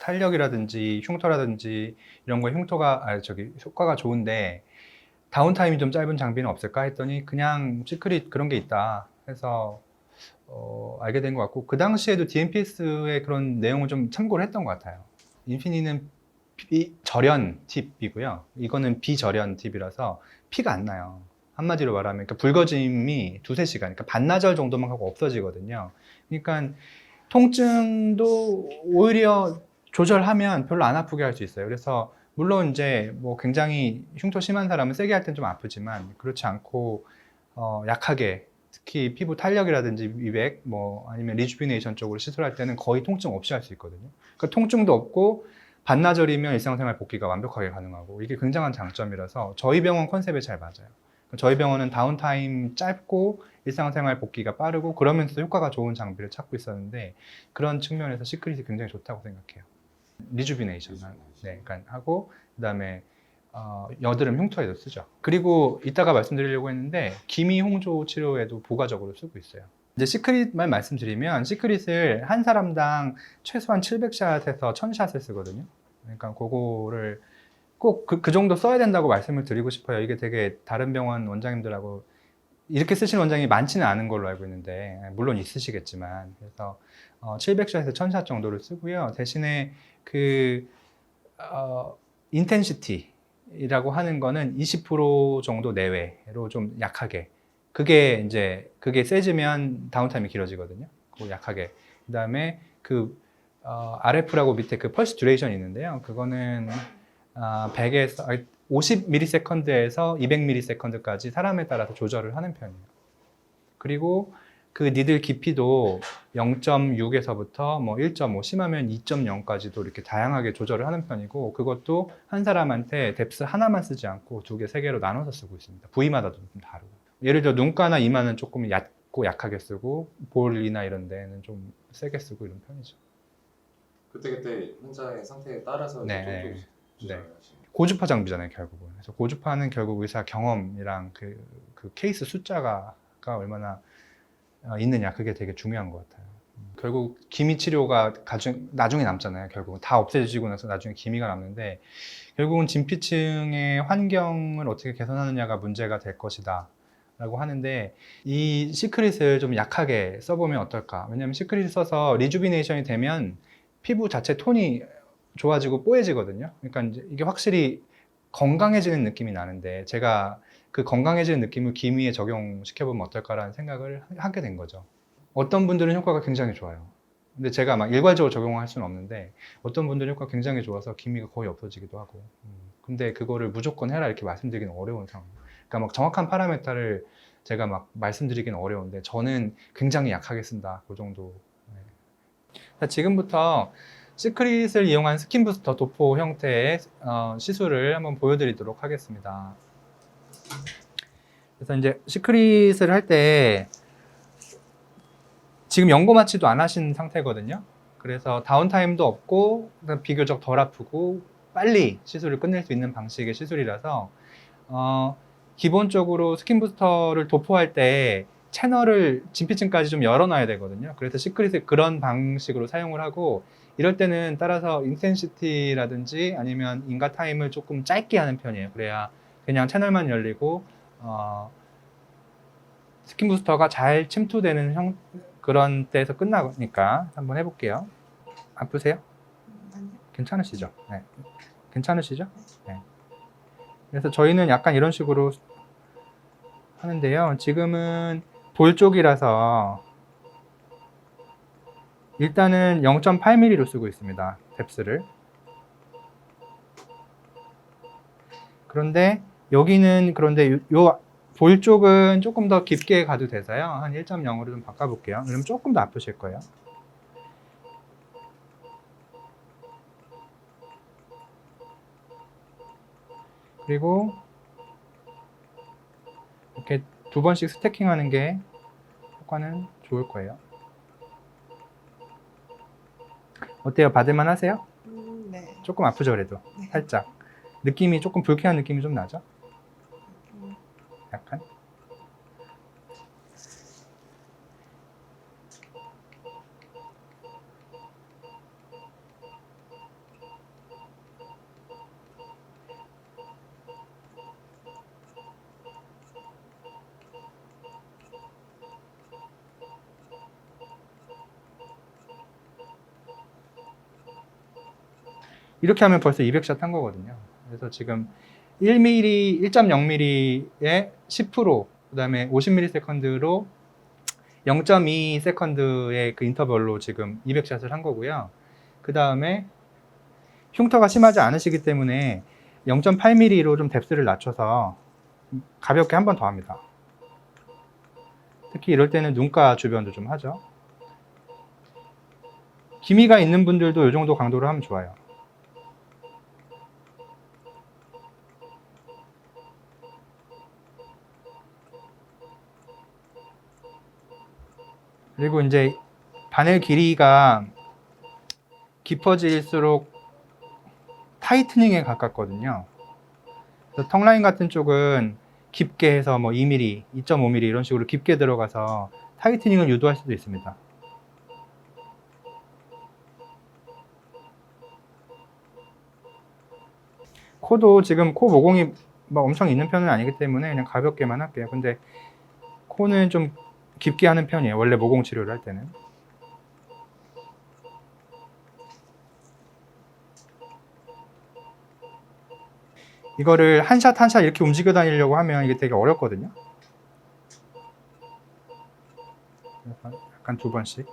탄력이라든지 흉터라든지 이런 거에 효과가 좋은데 다운타임이 좀 짧은 장비는 없을까 했더니 그냥 시크릿 그런 게 있다 해서 알게 된 것 같고, 그 당시에도 DMPS의 그런 내용을 좀 참고를 했던 것 같아요. 인피니는 절연 팁이고요. 이거는 비절연 팁이라서 피가 안 나요. 한마디로 말하면 그러니까 붉어짐이 2~3시간, 그러니까 반나절 정도만 하고 없어지거든요. 그러니까 통증도 오히려 조절하면 별로 안 아프게 할 수 있어요. 그래서 물론 이제 뭐 굉장히 흉터 심한 사람은 세게 할 땐 좀 아프지만 그렇지 않고 약하게, 특히 피부 탄력이라든지 미백 뭐 아니면 리주비네이션 쪽으로 시술할 때는 거의 통증 없이 할 수 있거든요. 그러니까 통증도 없고 반나절이면 일상생활 복귀가 완벽하게 가능하고, 이게 굉장한 장점이라서 저희 병원 컨셉에 잘 맞아요. 저희 병원은 다운타임 짧고 일상생활 복귀가 빠르고 그러면서도 효과가 좋은 장비를 찾고 있었는데, 그런 측면에서 시크릿이 굉장히 좋다고 생각해요. 리주비네이션 네, 그러니까 하고 그다음에 여드름 흉터에도 쓰죠. 그리고 이따가 말씀드리려고 했는데 기미 홍조 치료에도 부가적으로 쓰고 있어요. 이제 시크릿만 말씀드리면, 시크릿을 한 사람당 최소한 700샷에서 1000샷을 쓰거든요. 그러니까 그거를 꼭 그 정도 써야 된다고 말씀을 드리고 싶어요. 이게 되게 다른 병원 원장님들하고 이렇게 쓰시는 원장이 많지는 않은 걸로 알고 있는데, 물론 있으시겠지만, 그래서 700샷에서 1000샷 정도를 쓰고요. 대신에 그 인텐시티라고 하는 거는 20% 정도 내외로 좀 약하게, 그게 세지면 다운타임이 길어지거든요. 그 약하게. 그다음에 그 RF라고 밑에 그 펄스 듀레이션이 있는데요. 그거는 100에서 50ms에서 200ms까지 사람에 따라서 조절을 하는 편이에요. 그리고 그 니들 깊이도 0.6에서부터 뭐 1.5, 심하면 2.0까지도 이렇게 다양하게 조절을 하는 편이고, 그것도 한 사람한테 뎁스 하나만 쓰지 않고 2개, 3개로 나눠서 쓰고 있습니다. 부위마다도 좀 다르고. 예를 들어 눈가나 이마는 조금 얕고 약하게 쓰고, 볼이나 이런 데는 좀 세게 쓰고 이런 편이죠. 그때그때 환자의 상태에 따라서 이제 정도 네. 조절을 하시는. 고주파 장비잖아요, 결국은. 그래서 고주파는 결국 의사 경험이랑 그 케이스 숫자가 얼마나 있느냐, 그게 되게 중요한 것 같아요. 결국 기미 치료가 나중에 남잖아요. 결국은 다 없애지고 나서 나중에 기미가 남는데, 결국은 진피층의 환경을 어떻게 개선하느냐가 문제가 될 것이다 라고 하는데, 이 시크릿을 좀 약하게 써보면 어떨까. 왜냐하면 시크릿을 써서 리주비네이션이 되면 피부 자체 톤이 좋아지고 뽀얘지거든요. 그러니까 이게 확실히 건강해지는 느낌이 나는데, 제가 그 건강해지는 느낌을 기미에 적용시켜보면 어떨까라는 생각을 하게 된 거죠. 어떤 분들은 효과가 굉장히 좋아요. 근데 제가 막 일괄적으로 적용할 수는 없는데, 어떤 분들은 효과가 굉장히 좋아서 기미가 거의 없어지기도 하고. 근데 그거를 무조건 해라 이렇게 말씀드리기는 어려운 상황. 그러니까 막 정확한 파라메타를 제가 막 말씀드리기는 어려운데, 저는 굉장히 약하게 쓴다, 그 정도. 자, 지금부터 시크릿을 이용한 스킨 부스터 도포 형태의 시술을 한번 보여드리도록 하겠습니다. 그래서 이제 시크릿을 할 때 지금 연고 마취도 안 하신 상태거든요. 그래서 다운타임도 없고 비교적 덜 아프고 빨리 시술을 끝낼 수 있는 방식의 시술이라서 기본적으로 스킨 부스터를 도포할 때 채널을 진피층까지 좀 열어놔야 되거든요. 그래서 시크릿을 그런 방식으로 사용을 하고, 이럴 때는 따라서 인텐시티라든지 아니면 인가 타임을 조금 짧게 하는 편이에요. 그래야 그냥 채널만 열리고 스킨 부스터가 잘 침투되는 그런 때에서 끝나니까 한번 해볼게요. 아프세요? 아니요. 괜찮으시죠? 네. 괜찮으시죠? 네. 그래서 저희는 약간 이런 식으로 하는데요. 지금은 볼 쪽이라서 일단은 0.8mm로 쓰고 있습니다. 뎁스를. 그런데 여기는, 그런데 요 볼 쪽은 조금 더 깊게 가도 돼서요. 한 1.0으로 좀 바꿔볼게요. 그러면 조금 더 아프실 거예요. 그리고 이렇게 2번씩 스태킹하는 게 효과는 좋을 거예요. 어때요? 받을만 하세요? 네. 조금 아프죠, 그래도? 네. 살짝. 느낌이 조금 불쾌한 느낌이 좀 나죠? 약간. 이렇게 하면 벌써 200샷 한 거거든요. 그래서 지금 1mm, 1.0mm에 10%, 그 다음에 50ms로 0.2s의 그 인터벌로 지금 200샷을 한 거고요. 그 다음에 흉터가 심하지 않으시기 때문에 0.8mm로 좀 뎁스를 낮춰서 가볍게 한 번 더 합니다. 특히 이럴 때는 눈가 주변도 좀 하죠. 기미가 있는 분들도 이 정도 강도로 하면 좋아요. 그리고 이제 바늘 길이가 깊어질수록 타이트닝에 가깝거든요. 그래서 턱라인 같은 쪽은 깊게 해서 뭐 2mm, 2.5mm 이런 식으로 깊게 들어가서 타이트닝을 유도할 수도 있습니다. 코도 지금 코 모공이 막 엄청 있는 편은 아니기 때문에 그냥 가볍게만 할게요. 근데 코는 좀 깊게 하는 편이에요. 원래 모공 치료를 할 때는. 이거를 한 샷 한 샷 이렇게 움직여 다니려고 하면 이게 되게 어렵거든요. 약간 두 번씩.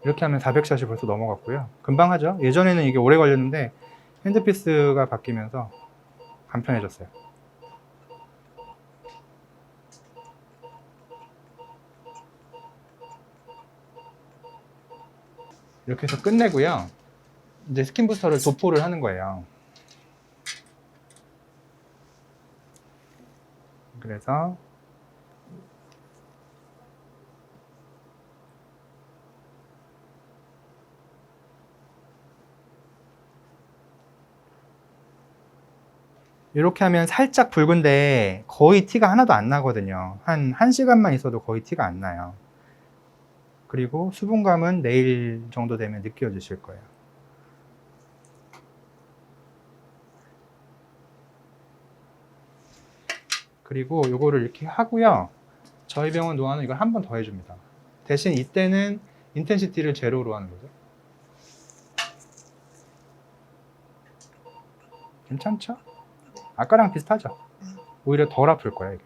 이렇게 하면 400샷이 벌써 넘어갔고요. 금방 하죠. 예전에는 이게 오래 걸렸는데 핸드피스가 바뀌면서 간편해졌어요. 이렇게 해서 끝내고요. 이제 스킨 부스터를 도포를 하는 거예요. 그래서 이렇게 하면 살짝 붉은데 거의 티가 하나도 안 나거든요. 한 1시간만 있어도 거의 티가 안 나요. 그리고 수분감은 내일 정도 되면 느껴지실 거예요. 그리고 이거를 이렇게 하고요. 저희 병원 노하우는 이걸 한 번 더 해줍니다. 대신 이때는 인텐시티를 제로로 하는 거죠. 괜찮죠? 아까랑 비슷하죠? 오히려 덜 아플 거야, 이게.